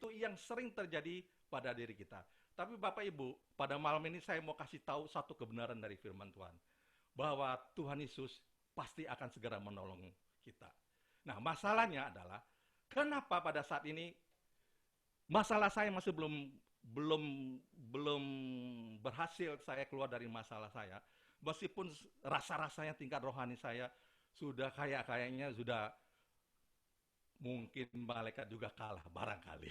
Itu yang sering terjadi pada diri kita. Tapi Bapak Ibu, pada malam ini saya mau kasih tahu satu kebenaran dari firman Tuhan. Bahwa Tuhan Yesus pasti akan segera menolong kita. Nah, masalahnya adalah kenapa pada saat ini masalah saya masih belum belum berhasil saya keluar dari masalah saya. Meskipun rasa-rasanya tingkat rohani saya sudah kayaknya sudah mungkin malaikat juga kalah barangkali.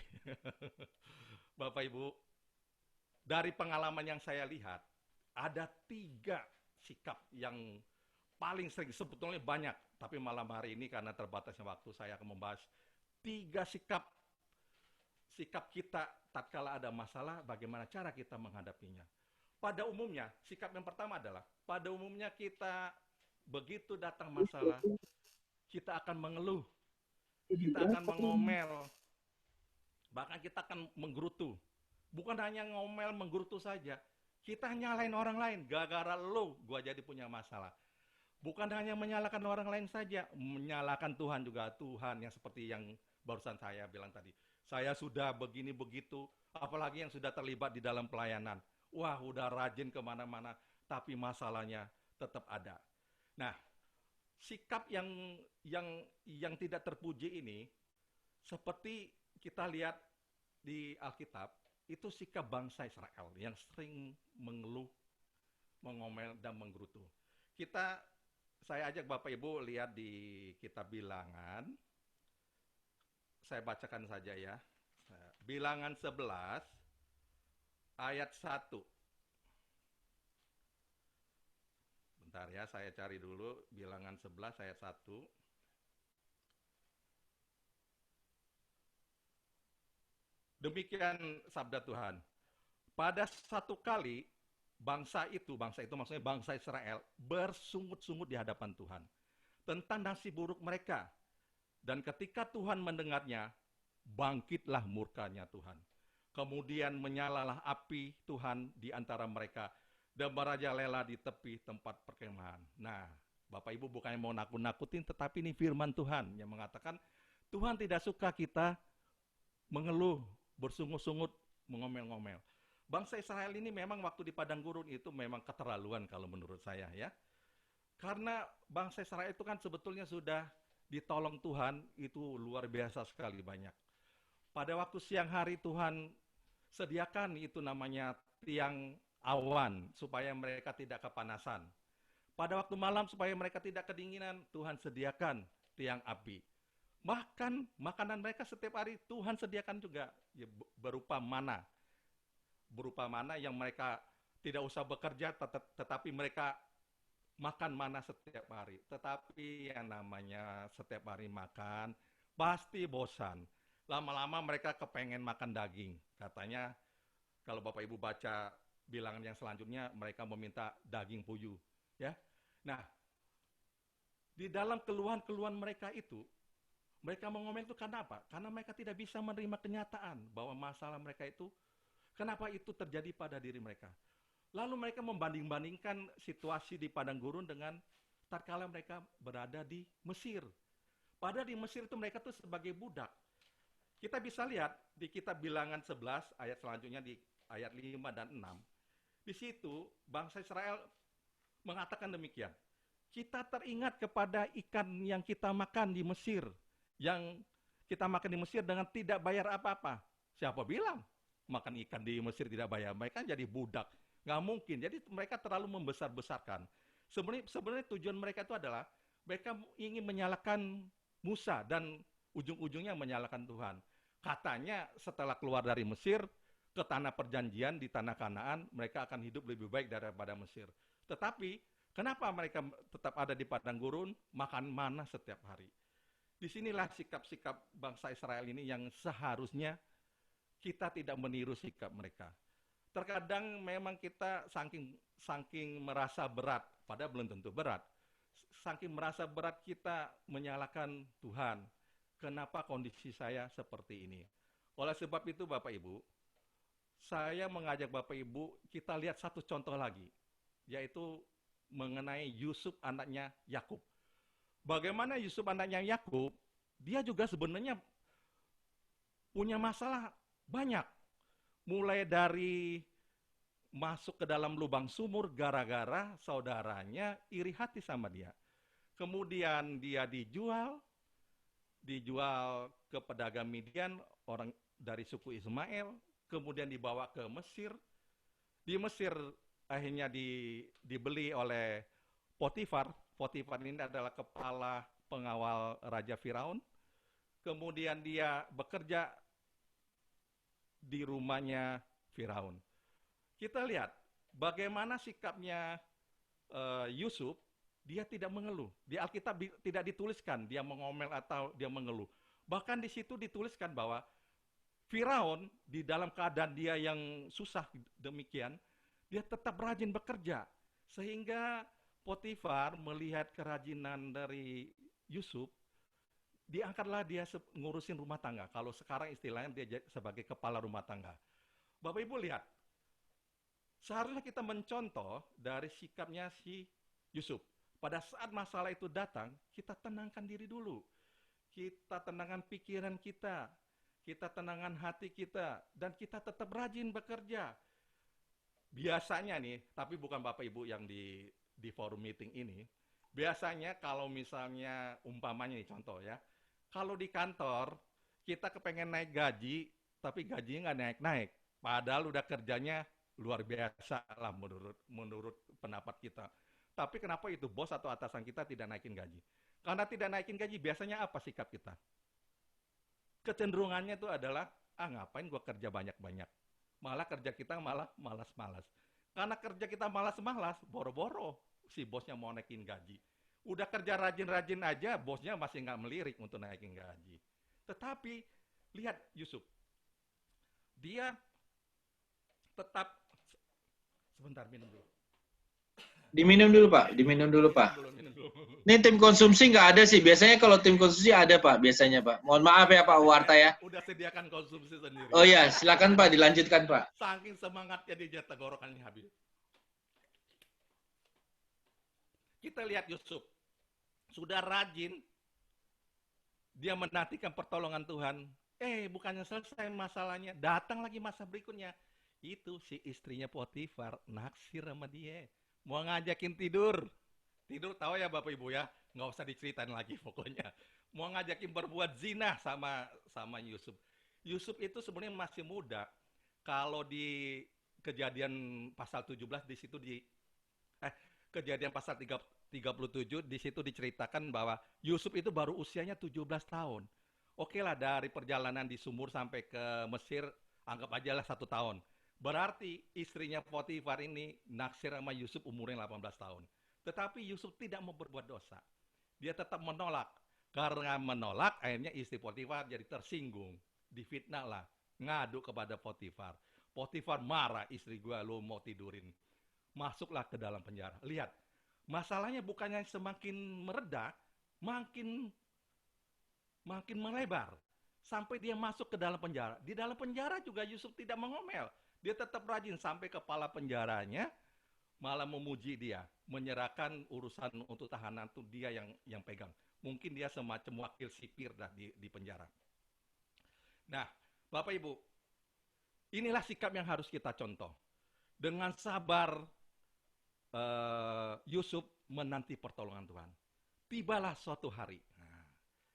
Bapak Ibu, dari pengalaman yang saya lihat, ada 3 sikap yang paling sering, sebetulnya banyak, tapi malam hari ini karena terbatasnya waktu saya akan membahas 3 sikap kita tatkala ada masalah, bagaimana cara kita menghadapinya. Pada umumnya, sikap yang pertama adalah, pada umumnya kita begitu datang masalah, kita akan mengeluh, kita akan mengomel, bahkan kita akan menggerutu. Bukan hanya ngomel, menggerutu saja, kita nyalain orang lain, gara-gara lo, gua jadi punya masalah. Bukan hanya menyalahkan orang lain saja, menyalahkan Tuhan juga. Tuhan yang seperti yang barusan saya bilang tadi. Saya sudah begini begitu, apalagi yang sudah terlibat di dalam pelayanan. Wah, udah rajin kemana-mana, tapi masalahnya tetap ada. Nah, sikap yang tidak terpuji ini, seperti kita lihat di Alkitab, itu sikap bangsa Israel yang sering mengeluh, mengomel, dan menggerutu. Saya ajak Bapak Ibu lihat di kitab Bilangan. Saya bacakan saja ya. Bilangan 11 ayat 1. Bentar ya, saya cari dulu Bilangan 11 ayat 1. Demikian sabda Tuhan. Pada satu kali bangsa itu maksudnya bangsa Israel, bersungut-sungut di hadapan Tuhan tentang nasib buruk mereka. Dan ketika Tuhan mendengarnya, bangkitlah murkanya Tuhan. Kemudian menyalalah api Tuhan di antara mereka dan merajalela di tepi tempat perkemahan. Nah, Bapak Ibu bukannya mau nakut-nakutin, tetapi ini firman Tuhan yang mengatakan Tuhan tidak suka kita mengeluh, bersungut-sungut, mengomel-ngomel. Bangsa Israel ini memang waktu di padang gurun itu memang keterlaluan kalau menurut saya ya. Karena bangsa Israel itu kan sebetulnya sudah ditolong Tuhan, itu luar biasa sekali banyak. Pada waktu siang hari Tuhan sediakan itu namanya tiang awan supaya mereka tidak kepanasan. Pada waktu malam supaya mereka tidak kedinginan, Tuhan sediakan tiang api. Bahkan makanan mereka setiap hari Tuhan sediakan juga ya, berupa mana yang mereka tidak usah bekerja, tetapi mereka makan mana setiap hari. Tetapi yang namanya setiap hari makan, pasti bosan. Lama-lama mereka kepengen makan daging. Katanya, kalau Bapak Ibu baca bilangan yang selanjutnya, mereka meminta daging puyuh. Ya. Nah, di dalam keluhan-keluhan mereka itu, mereka mengomel itu karena apa? Karena mereka tidak bisa menerima kenyataan bahwa masalah mereka itu, kenapa itu terjadi pada diri mereka. Lalu mereka membanding-bandingkan situasi di padang gurun dengan tatkala mereka berada di Mesir. Padahal di Mesir itu mereka tuh sebagai budak. Kita bisa lihat di kitab Bilangan 11 ayat selanjutnya di ayat 5 dan 6. Di situ bangsa Israel mengatakan demikian. Kita teringat kepada ikan yang kita makan di Mesir. Yang kita makan di Mesir dengan tidak bayar apa-apa. Siapa bilang makan ikan di Mesir tidak bayar? Mereka jadi budak. Nggak mungkin. Jadi mereka terlalu membesar-besarkan. Sebenarnya tujuan mereka itu adalah mereka ingin menyalahkan Musa dan ujung-ujungnya menyalahkan Tuhan. Katanya setelah keluar dari Mesir ke tanah perjanjian di tanah Kanaan, mereka akan hidup lebih baik daripada Mesir. Tetapi kenapa mereka tetap ada di padang gurun, makan mana setiap hari? Disinilah sikap-sikap bangsa Israel ini yang seharusnya kita tidak meniru sikap mereka. Terkadang memang kita saking merasa berat, padahal belum tentu berat. Saking merasa berat kita menyalahkan Tuhan. Kenapa kondisi saya seperti ini? Oleh sebab itu Bapak Ibu, saya mengajak Bapak Ibu kita lihat satu contoh lagi, yaitu mengenai Yusuf anaknya Yakub. Bagaimana Yusuf anaknya Yakub, dia juga sebenarnya punya masalah Banyak. Mulai dari masuk ke dalam lubang sumur gara-gara saudaranya iri hati sama dia. Kemudian dia dijual ke pedagang Midian, orang dari suku Ismail, kemudian dibawa ke Mesir. Di Mesir akhirnya dibeli oleh Potifar. Potifar ini adalah kepala pengawal Raja Firaun. Kemudian dia bekerja di rumahnya Firaun. Kita lihat bagaimana sikapnya Yusuf. Dia tidak mengeluh. Di Alkitab tidak dituliskan dia mengomel atau dia mengeluh. Bahkan di situ dituliskan bahwa Firaun di dalam keadaan dia yang susah demikian, dia tetap rajin bekerja. Sehingga Potifar melihat kerajinan dari Yusuf, diangkatlah dia ngurusin rumah tangga. Kalau sekarang istilahnya dia sebagai kepala rumah tangga. Bapak Ibu lihat, seharusnya kita mencontoh dari sikapnya si Yusuf. Pada saat masalah itu datang, kita tenangkan diri dulu. Kita tenangkan pikiran kita tenangkan hati kita, dan kita tetap rajin bekerja. Biasanya nih, tapi bukan Bapak Ibu yang di forum meeting ini, biasanya kalau misalnya umpamanya nih contoh ya, kalau di kantor kita kepengen naik gaji, tapi gajinya nggak naik-naik. Padahal udah kerjanya luar biasa lah menurut pendapat kita. Tapi kenapa itu bos atau atasan kita tidak naikin gaji? Karena tidak naikin gaji, biasanya apa sikap kita? Kecenderungannya itu adalah, ngapain gua kerja banyak-banyak? Malah kerja kita malah malas-malas. Karena kerja kita malas-malas, boro-boro si bosnya mau naikin gaji. Udah kerja rajin-rajin aja, bosnya masih nggak melirik untuk naikin gaji. Tetapi, lihat Yusuf. Dia tetap, sebentar minum dulu. Diminum dulu Pak, diminum dulu Pak. Minum dulu. Ini tim konsumsi nggak ada sih, biasanya kalau tim konsumsi ada Pak, biasanya Pak. Mohon maaf ya Pak Warta ya. Udah sediakan konsumsi sendiri. Oh ya, silakan Pak, dilanjutkan Pak. Saking semangatnya dia tenggorokannya habis. Kita lihat Yusuf, sudah rajin, dia menantikan pertolongan Tuhan. Bukannya selesai masalahnya, datang lagi masa berikutnya. Itu si istrinya Potifar naksir sama dia. Mau ngajakin tidur. Tidur tahu ya Bapak Ibu ya, nggak usah diceritain lagi pokoknya. Mau ngajakin berbuat zina sama Yusuf. Yusuf itu sebenarnya masih muda. Kalau di Kejadian pasal 17 di situ Kejadian pasal 37 di situ diceritakan bahwa Yusuf itu baru usianya 17 tahun. Oke lah, dari perjalanan di sumur sampai ke Mesir anggap aja lah 1 tahun. Berarti istrinya Potifar ini naksir sama Yusuf umurnya 18 tahun. Tetapi Yusuf tidak mau berbuat dosa. Dia tetap menolak. Karena menolak, akhirnya istri Potifar jadi tersinggung. Difitnah lah. Ngadu kepada Potifar. Potifar marah, istri gua lu mau tidurin. Masuklah ke dalam penjara. Lihat, masalahnya bukannya semakin mereda, makin melebar. Sampai dia masuk ke dalam penjara. Di dalam penjara juga Yusuf tidak mengomel. Dia tetap rajin sampai kepala penjaranya malah memuji dia, menyerahkan urusan untuk tahanan itu dia yang pegang. Mungkin dia semacam wakil sipir dah di penjara. Nah, Bapak Ibu, inilah sikap yang harus kita contoh. Dengan sabar Yusuf menanti pertolongan Tuhan. Tibalah suatu hari. Nah,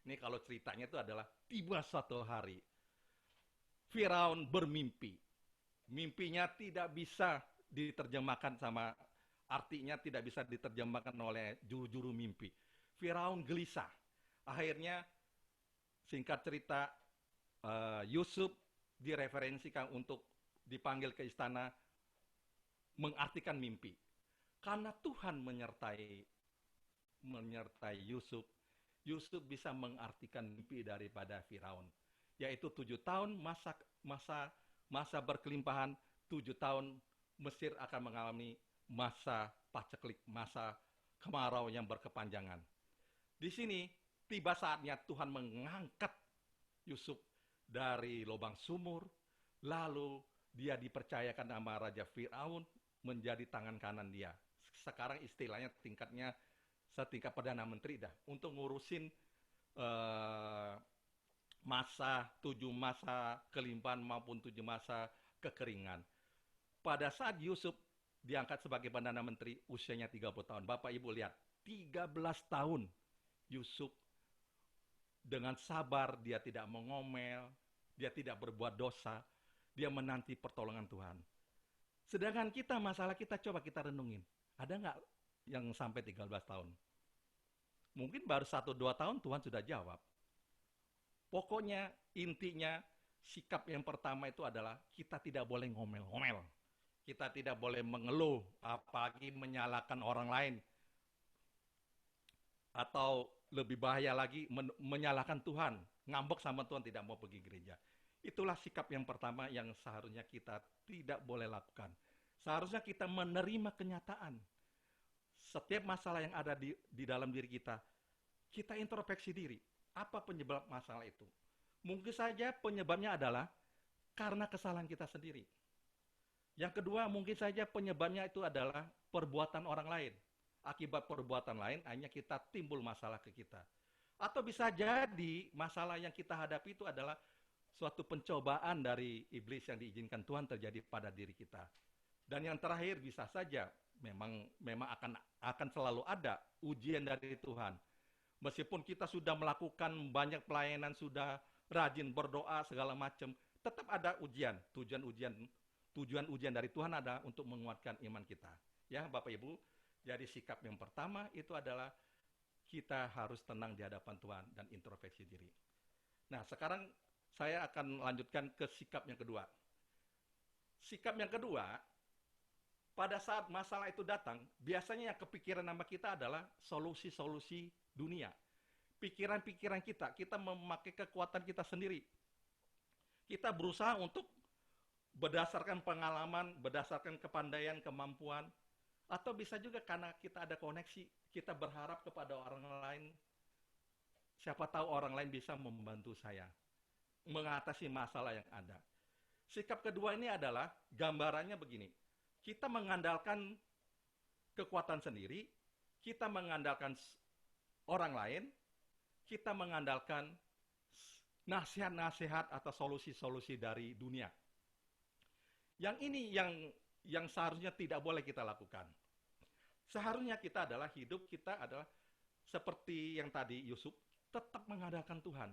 ini kalau ceritanya itu adalah tiba suatu hari. Firaun bermimpi. Mimpinya tidak bisa diterjemahkan artinya tidak bisa diterjemahkan oleh juru-juru mimpi. Firaun gelisah. Akhirnya, singkat cerita, Yusuf direferensikan untuk dipanggil ke istana mengartikan mimpi. Karena Tuhan menyertai Yusuf, Yusuf bisa mengartikan mimpi daripada Firaun. Yaitu 7 tahun masa berkelimpahan, 7 tahun Mesir akan mengalami masa paceklik, masa kemarau yang berkepanjangan. Di sini tiba saatnya Tuhan mengangkat Yusuf dari lubang sumur, lalu dia dipercayakan sama Raja Firaun menjadi tangan kanan dia. Sekarang istilahnya tingkatnya setingkat Perdana Menteri dah, untuk ngurusin tujuh masa kelimpahan maupun 7 masa kekeringan. Pada saat Yusuf diangkat sebagai Perdana Menteri, usianya 30 tahun. Bapak Ibu lihat, 13 tahun Yusuf dengan sabar, dia tidak mengomel, dia tidak berbuat dosa, dia menanti pertolongan Tuhan. Sedangkan kita, masalah kita coba kita renungin. Ada nggak yang sampai 13 tahun? Mungkin baru 1-2 tahun Tuhan sudah jawab. Pokoknya intinya sikap yang pertama itu adalah kita tidak boleh ngomel-ngomel. Kita tidak boleh mengeluh, apalagi menyalahkan orang lain. Atau lebih bahaya lagi menyalahkan Tuhan, ngambek sama Tuhan, tidak mau pergi gereja. Itulah sikap yang pertama yang seharusnya kita tidak boleh lakukan. Seharusnya kita menerima kenyataan. Setiap masalah yang ada di dalam diri kita introspeksi diri. Apa penyebab masalah itu? Mungkin saja penyebabnya adalah karena kesalahan kita sendiri. Yang kedua, mungkin saja penyebabnya itu adalah perbuatan orang lain. Akibat perbuatan lain, hanya kita timbul masalah ke kita. Atau bisa jadi masalah yang kita hadapi itu adalah suatu pencobaan dari iblis yang diizinkan Tuhan terjadi pada diri kita. Dan yang terakhir bisa saja memang akan selalu ada ujian dari Tuhan. Meskipun kita sudah melakukan banyak pelayanan, sudah rajin berdoa segala macam, tetap ada ujian. Tujuan ujian dari Tuhan adalah untuk menguatkan iman kita. Ya, Bapak Ibu, jadi sikap yang pertama itu adalah kita harus tenang di hadapan Tuhan dan introspeksi diri. Nah, sekarang saya akan lanjutkan ke sikap yang kedua. Sikap yang kedua, pada saat masalah itu datang, biasanya yang kepikiran nama kita adalah solusi-solusi dunia. Pikiran-pikiran kita memakai kekuatan kita sendiri. Kita berusaha untuk berdasarkan pengalaman, berdasarkan kepandaian, kemampuan, atau bisa juga karena kita ada koneksi, kita berharap kepada orang lain, siapa tahu orang lain bisa membantu saya mengatasi masalah yang ada. Sikap kedua ini adalah, gambarannya begini, kita mengandalkan kekuatan sendiri, kita mengandalkan orang lain, kita mengandalkan nasihat-nasihat atau solusi-solusi dari dunia. Yang ini yang seharusnya tidak boleh kita lakukan. Seharusnya kita adalah seperti yang tadi Yusuf, tetap mengandalkan Tuhan.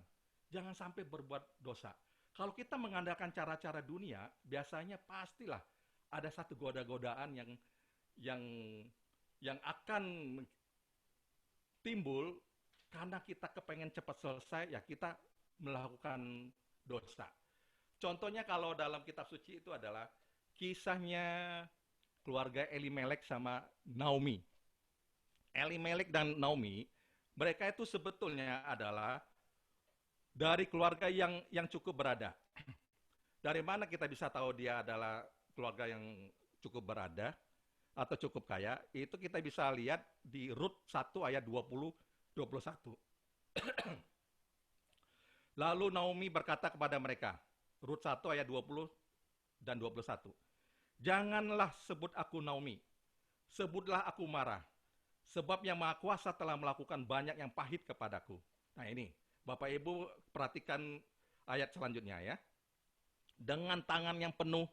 Jangan sampai berbuat dosa. Kalau kita mengandalkan cara-cara dunia, biasanya pastilah ada satu goda-godaan yang akan timbul karena kita kepengen cepat selesai, ya kita melakukan dosa. Contohnya kalau dalam kitab suci itu adalah kisahnya keluarga Elimelek sama Naomi. Elimelek dan Naomi, mereka itu sebetulnya adalah dari keluarga yang cukup berada. Dari mana kita bisa tahu dia adalah keluarga yang cukup berada atau cukup kaya? Itu kita bisa lihat di Rut 1 ayat 20-21. Lalu Naomi berkata kepada mereka, Rut 1 ayat 20 dan 21. Janganlah sebut aku Naomi, sebutlah aku Mara, sebab yang Maha Kuasa telah melakukan banyak yang pahit kepadaku. Nah ini, Bapak Ibu perhatikan ayat selanjutnya ya. Dengan tangan yang penuh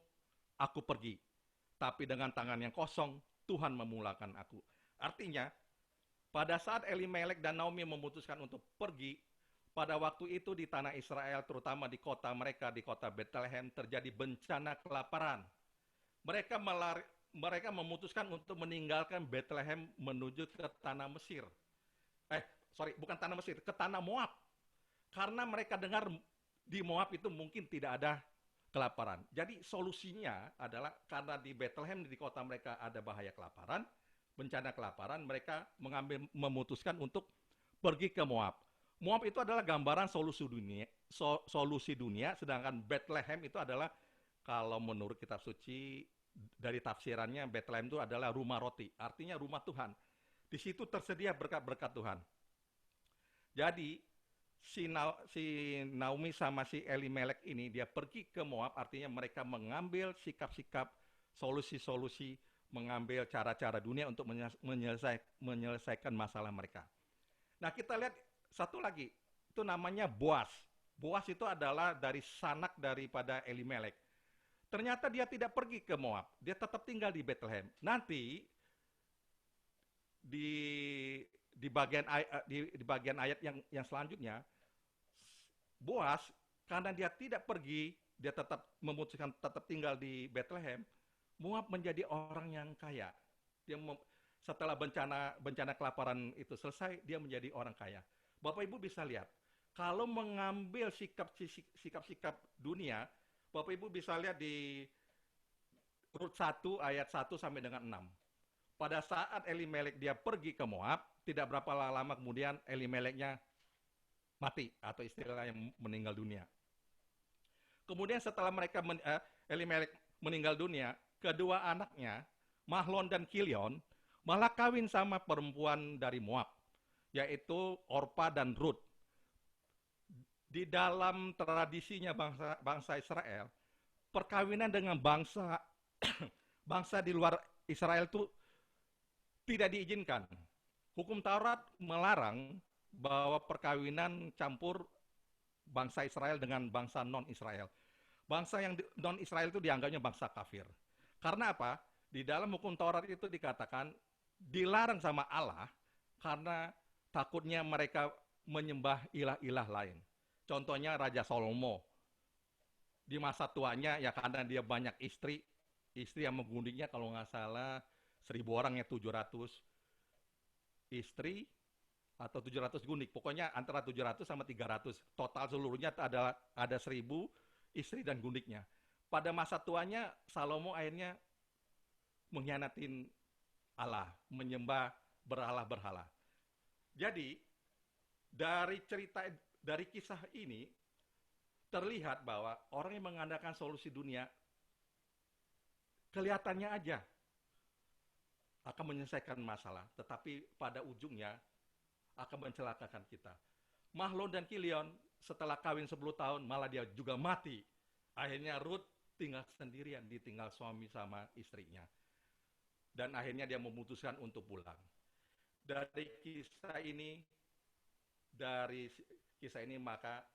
aku pergi, tapi dengan tangan yang kosong Tuhan memulakan aku. Artinya, pada saat Elimelek dan Naomi memutuskan untuk pergi, pada waktu itu di tanah Israel, terutama di kota mereka, di kota Bethlehem, terjadi bencana kelaparan. Mereka memutuskan untuk meninggalkan Bethlehem menuju ke tanah Mesir. Bukan tanah Mesir, ke tanah Moab. Karena mereka dengar di Moab itu mungkin tidak ada kelaparan. Jadi solusinya adalah karena di Bethlehem, di kota mereka ada bahaya kelaparan, bencana kelaparan, mereka memutuskan untuk pergi ke Moab. Moab itu adalah gambaran solusi dunia, sedangkan Bethlehem itu adalah, kalau menurut kitab suci, dari tafsirannya Bethlehem itu adalah rumah roti, artinya rumah Tuhan. Di situ tersedia berkat-berkat Tuhan. Jadi, si Naomi sama si Elimelek ini, dia pergi ke Moab, artinya mereka mengambil sikap-sikap, solusi-solusi, mengambil cara-cara dunia untuk menyelesaikan masalah mereka. Nah, kita lihat satu lagi, itu namanya Boaz. Boas itu adalah dari sanak daripada Elimelek. Ternyata dia tidak pergi ke Moab, dia tetap tinggal di Bethlehem. Nanti di di bagian ayat yang selanjutnya, Boas karena dia tidak pergi, dia tetap memutuskan tetap tinggal di Bethlehem. Moab menjadi orang yang kaya. Dia setelah bencana kelaparan itu selesai, dia menjadi orang kaya. Bapak Ibu bisa lihat, kalau mengambil sikap-sikap dunia, Bapak Ibu bisa lihat di Rut 1 ayat 1 sampai dengan 6. Pada saat Elimelek dia pergi ke Moab, tidak berapa lama kemudian Elimeleknya mati atau istilahnya meninggal dunia. Kemudian setelah Elimelek meninggal dunia, kedua anaknya, Mahlon dan Kilion, malah kawin sama perempuan dari Moab, yaitu Orpa dan Rut. Di dalam tradisinya bangsa Israel, perkawinan dengan bangsa di luar Israel itu tidak diizinkan. Hukum Taurat melarang bahwa perkawinan campur bangsa Israel dengan bangsa non-Israel. Bangsa yang non-Israel itu dianggapnya bangsa kafir. Karena apa? Di dalam hukum Taurat itu dikatakan dilarang sama Allah karena takutnya mereka menyembah ilah-ilah lain. Contohnya Raja Salomo. Di masa tuanya ya karena dia banyak istri yang menggundingnya kalau nggak salah 1.000 orang ya 700 istri atau 700 gundik. Pokoknya antara 700 sama 300. Total seluruhnya ada 1.000 istri dan gundiknya. Pada masa tuanya Salomo akhirnya mengkhianatin Allah, menyembah berhala-berhala. Jadi dari kisah ini terlihat bahwa orang yang mengandalkan solusi dunia kelihatannya aja akan menyelesaikan masalah, tetapi pada ujungnya akan mencelakakan kita. Mahlon dan Kilion setelah kawin 10 tahun malah dia juga mati. Akhirnya Rut tinggal sendirian, ditinggal suami sama istrinya. Dan akhirnya dia memutuskan untuk pulang. Dari kisah ini maka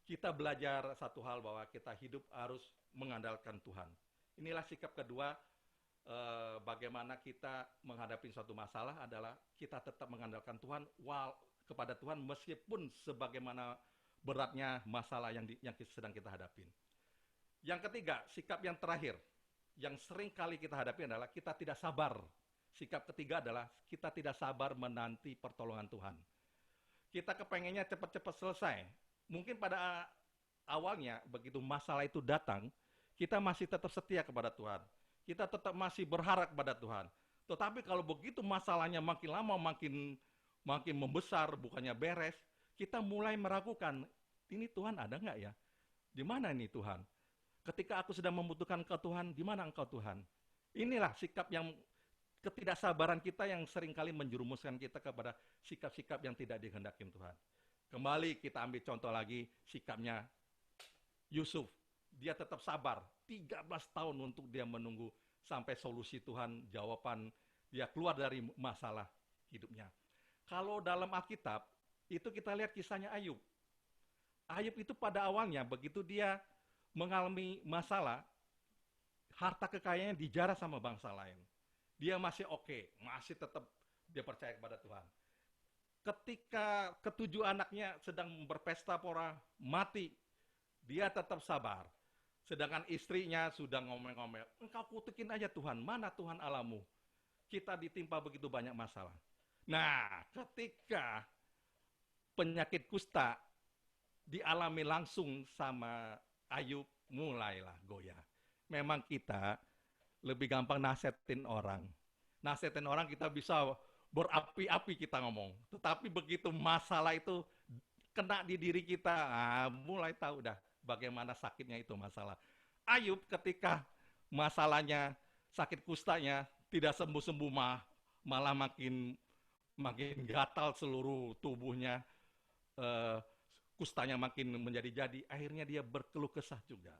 kita belajar satu hal bahwa kita hidup harus mengandalkan Tuhan. Inilah sikap kedua, bagaimana kita menghadapi suatu masalah adalah kita tetap mengandalkan Tuhan kepada Tuhan meskipun sebagaimana beratnya masalah yang sedang kita hadapin. Yang ketiga, sikap yang terakhir yang sering kali kita hadapi adalah kita tidak sabar. Sikap ketiga adalah kita tidak sabar menanti pertolongan Tuhan. Kita kepengennya cepat-cepat selesai. Mungkin pada awalnya begitu masalah itu datang, kita masih tetap setia kepada Tuhan. Kita tetap masih berharap kepada Tuhan. Tetapi kalau begitu masalahnya makin lama makin membesar, bukannya beres, kita mulai meragukan, ini Tuhan ada nggak ya? Di mana ini Tuhan? Ketika aku sedang membutuhkan ke Tuhan, di mana Engkau Tuhan? Inilah sikap yang ketidaksabaran kita yang seringkali menjerumuskan kita kepada sikap-sikap yang tidak dikehendaki Tuhan. Kembali kita ambil contoh lagi sikapnya Yusuf. Dia tetap sabar, 13 tahun untuk dia menunggu sampai solusi Tuhan, jawaban dia keluar dari masalah hidupnya. Kalau dalam Alkitab, itu kita lihat kisahnya Ayub. Ayub itu pada awalnya, begitu dia mengalami masalah, harta kekayaannya dijarah sama bangsa lain. Dia masih oke, masih tetap dia percaya kepada Tuhan. Ketika ketujuh anaknya sedang berpesta pora mati, dia tetap sabar. Sedangkan istrinya sudah ngomel-ngomel, engkau kutukin aja Tuhan, mana Tuhan Allahmu? Kita ditimpa begitu banyak masalah. Nah, ketika penyakit kusta dialami langsung sama Ayub, mulailah goyah. Memang kita lebih gampang nasihatin orang. Nasihatin orang kita bisa berapi-api kita ngomong. Tetapi begitu masalah itu kena di diri kita, mulai tahu dah bagaimana sakitnya itu masalah. Ayub ketika masalahnya sakit kustanya tidak sembuh-sembuh malah makin gatal seluruh tubuhnya, kustanya makin menjadi-jadi. Akhirnya dia berkeluh kesah juga.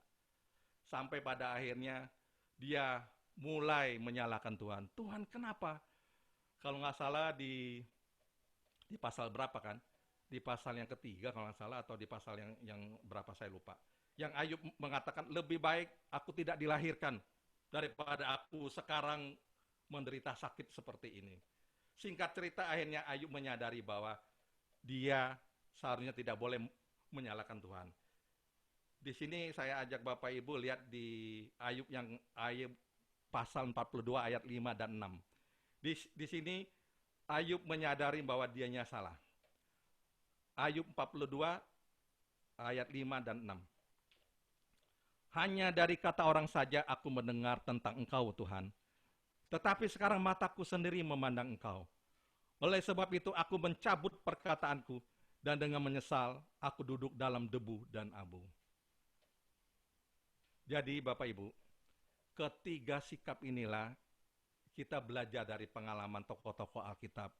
Sampai pada akhirnya dia mulai menyalahkan Tuhan. Tuhan kenapa? Kalau nggak salah di pasal berapa kan? Di di pasal yang ketiga kalau nggak salah, atau di pasal yang berapa saya lupa. Yang Ayub mengatakan, lebih baik aku tidak dilahirkan daripada aku sekarang menderita sakit seperti ini. Singkat cerita, akhirnya Ayub menyadari bahwa dia seharusnya tidak boleh menyalahkan Tuhan. Di sini saya ajak Bapak Ibu lihat di Ayub pasal 42 ayat 5 dan 6. Di sini Ayub menyadari bahwa dianya salah. Ayub 42 ayat 5 dan 6. Hanya dari kata orang saja aku mendengar tentang Engkau, Tuhan. Tetapi sekarang mataku sendiri memandang Engkau. Oleh sebab itu aku mencabut perkataanku, dan dengan menyesal aku duduk dalam debu dan abu. Jadi Bapak Ibu, ketiga sikap inilah kita belajar dari pengalaman tokoh-tokoh Alkitab,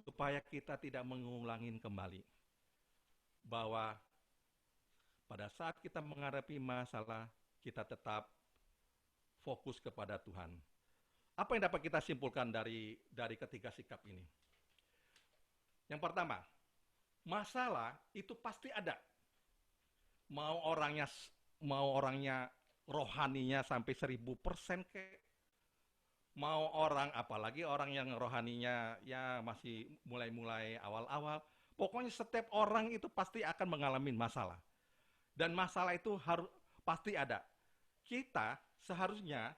supaya kita tidak mengulangi kembali bahwa pada saat kita menghadapi masalah, kita tetap fokus kepada Tuhan. Apa yang dapat kita simpulkan dari ketiga sikap ini? Yang pertama, masalah itu pasti ada. Mau orangnya rohaninya sampai 1000% kek. Mau orang, apalagi orang yang rohaninya ya masih mulai-mulai awal-awal. Pokoknya setiap orang itu pasti akan mengalami masalah. Dan masalah itu pasti ada. Kita seharusnya,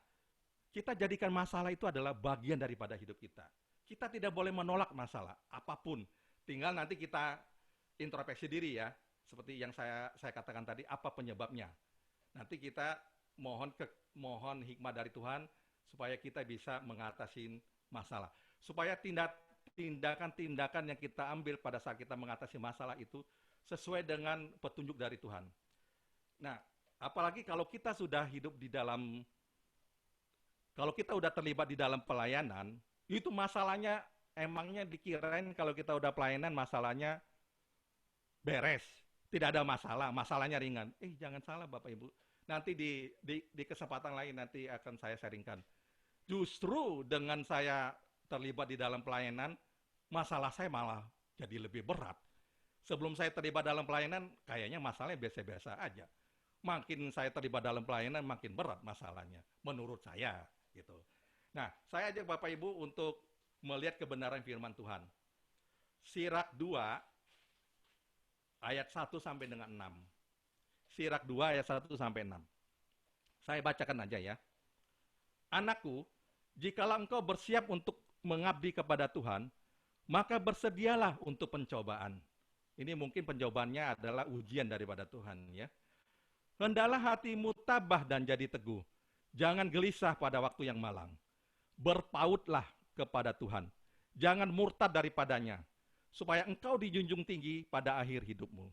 kita jadikan masalah itu adalah bagian daripada hidup kita. Kita tidak boleh menolak masalah, apapun. Tinggal nanti kita introspeksi diri ya. Seperti yang saya katakan tadi, apa penyebabnya. Nanti kita mohon hikmah dari Tuhan, supaya kita bisa mengatasi masalah. Supaya tindakan-tindakan yang kita ambil pada saat kita mengatasi masalah itu sesuai dengan petunjuk dari Tuhan. Nah, apalagi kalau kita sudah kalau kita sudah terlibat di dalam pelayanan, itu masalahnya emangnya dikirain kalau kita udah pelayanan masalahnya beres. Tidak ada masalah, masalahnya ringan. Jangan salah Bapak Ibu. Nanti di kesempatan lain nanti akan saya sharingkan. Justru dengan saya terlibat di dalam pelayanan, masalah saya malah jadi lebih berat. Sebelum saya terlibat dalam pelayanan, kayaknya masalahnya biasa-biasa aja. Makin saya terlibat dalam pelayanan, makin berat masalahnya, menurut saya. Gitu. Nah, saya ajak Bapak Ibu untuk melihat kebenaran firman Tuhan. Sirak 2, ayat 1 sampai dengan 6. Sirak 2, ayat 1 sampai 6. Saya bacakan aja ya. Anakku, jikalau engkau bersiap untuk mengabdi kepada Tuhan, maka bersedialah untuk pencobaan. Ini mungkin pencobaannya adalah ujian daripada Tuhan ya. Hendaklah hatimu tabah dan jadi teguh. Jangan gelisah pada waktu yang malang. Berpautlah kepada Tuhan. Jangan murtad daripadanya, supaya engkau dijunjung tinggi pada akhir hidupmu.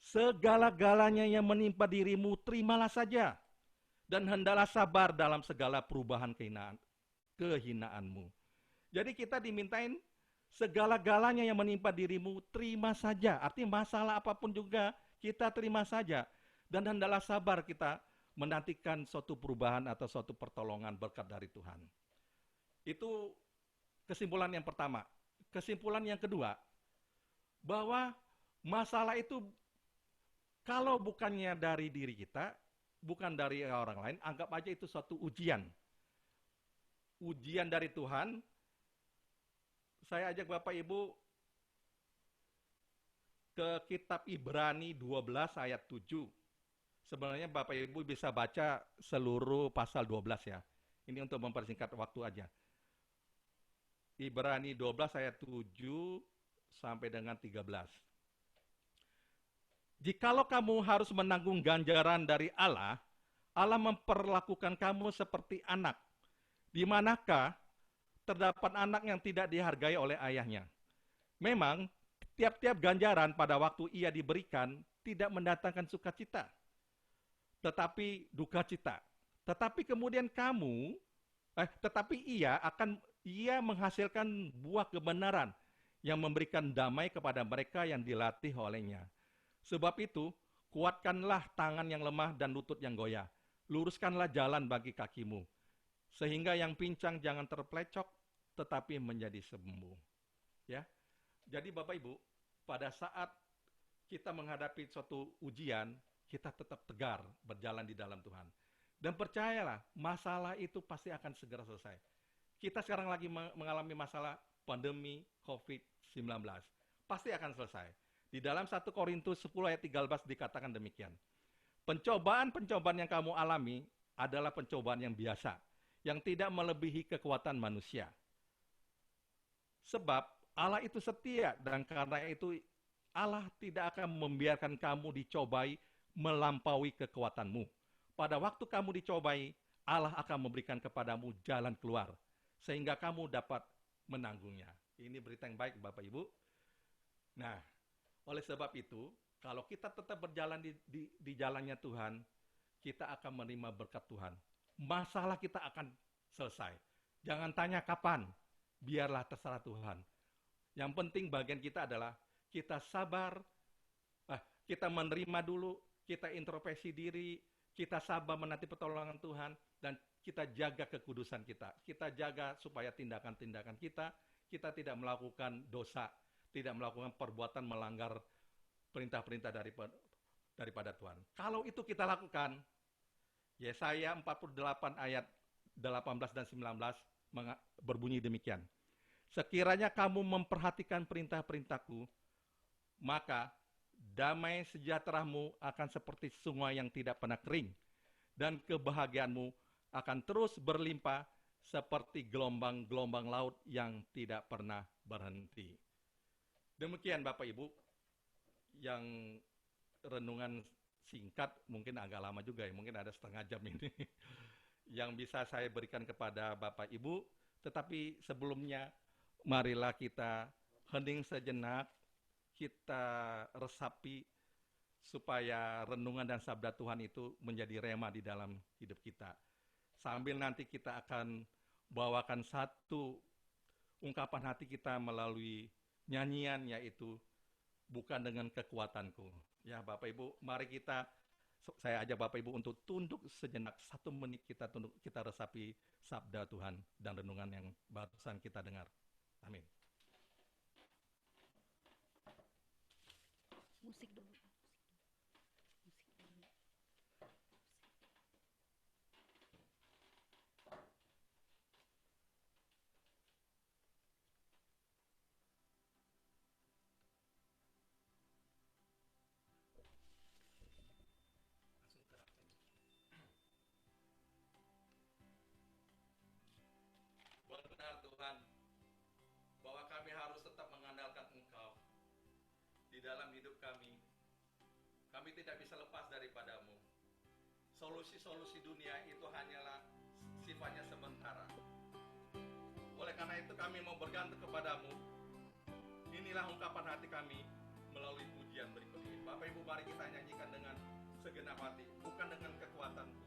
Segala-galanya yang menimpa dirimu, terimalah saja. Dan hendaklah sabar dalam segala perubahan kehinaanmu. Jadi kita dimintain segala-galanya yang menimpa dirimu, terima saja. Artinya masalah apapun juga, kita terima saja. Dan hendaklah sabar kita menantikan suatu perubahan atau suatu pertolongan berkat dari Tuhan. Itu kesimpulan yang pertama. Kesimpulan yang kedua, bahwa masalah itu kalau bukannya dari diri kita, bukan dari orang lain, anggap aja itu suatu ujian. Ujian dari Tuhan. Saya ajak Bapak Ibu ke kitab Ibrani 12 ayat 7. Sebenarnya Bapak Ibu bisa baca seluruh pasal 12 ya. Ini untuk mempersingkat waktu aja. Ibrani 12 ayat 7 sampai dengan 13. Jikalau kamu harus menanggung ganjaran dari Allah, Allah memperlakukan kamu seperti anak. Di manakah terdapat anak yang tidak dihargai oleh ayahnya? Memang, tiap-tiap ganjaran pada waktu ia diberikan tidak mendatangkan sukacita, tetapi duka cita. Tetapi kemudian ia menghasilkan buah kebenaran yang memberikan damai kepada mereka yang dilatih olehnya. Sebab itu, kuatkanlah tangan yang lemah dan lutut yang goyah. Luruskanlah jalan bagi kakimu, sehingga yang pincang jangan terplecok, tetapi menjadi sembuh. Ya, jadi Bapak Ibu, pada saat kita menghadapi suatu ujian, kita tetap tegar berjalan di dalam Tuhan. Dan percayalah, masalah itu pasti akan segera selesai. Kita sekarang lagi mengalami masalah pandemi COVID-19. Pasti akan selesai. Di dalam 1 Korintus 10 ayat 13 dikatakan demikian. Pencobaan-pencobaan yang kamu alami adalah pencobaan yang biasa, yang tidak melebihi kekuatan manusia. Sebab Allah itu setia, dan karena itu Allah tidak akan membiarkan kamu dicobai melampaui kekuatanmu. Pada waktu kamu dicobai, Allah akan memberikan kepadamu jalan keluar, sehingga kamu dapat menanggungnya. Ini berita yang baik, Bapak Ibu. Nah, oleh sebab itu, kalau kita tetap berjalan di jalannya Tuhan, kita akan menerima berkat Tuhan. Masalah kita akan selesai. Jangan tanya kapan, biarlah terserah Tuhan. Yang penting bagian kita adalah kita sabar, kita menerima dulu, kita introspeksi diri, kita sabar menanti pertolongan Tuhan, dan kita jaga kekudusan kita. Kita jaga supaya tindakan-tindakan kita tidak melakukan dosa, tidak melakukan perbuatan melanggar perintah-perintah daripada Tuhan. Kalau itu kita lakukan, Yesaya 48 ayat 18 dan 19 berbunyi demikian. Sekiranya kamu memperhatikan perintah-perintahku, maka damai sejahteramu akan seperti sungai yang tidak pernah kering, dan kebahagiaanmu akan terus berlimpah seperti gelombang-gelombang laut yang tidak pernah berhenti. Demikian Bapak Ibu, yang renungan singkat, mungkin agak lama juga ya, mungkin ada setengah jam ini, yang bisa saya berikan kepada Bapak Ibu. Tetapi sebelumnya, marilah kita hening sejenak, kita resapi, supaya renungan dan sabda Tuhan itu menjadi rema di dalam hidup kita. Sambil nanti kita akan bawakan satu ungkapan hati kita melalui nyanyian, yaitu bukan dengan kekuatanku. Ya Bapak Ibu, mari saya ajak Bapak Ibu untuk tunduk sejenak, 1 menit kita tunduk, kita resapi sabda Tuhan dan renungan yang barusan kita dengar. Amin. Musik dulu. Benar Tuhan, bahwa kami harus tetap mengandalkan Engkau di dalam hidup kami. Kami tidak bisa lepas daripadamu. Solusi-solusi dunia itu hanyalah sifatnya sementara. Oleh karena itu kami mau bergantung kepadamu. Inilah ungkapan hati kami melalui pujian berikut ini. Bapak Ibu, mari kita nyanyikan dengan segenap hati, bukan dengan kekuatanku,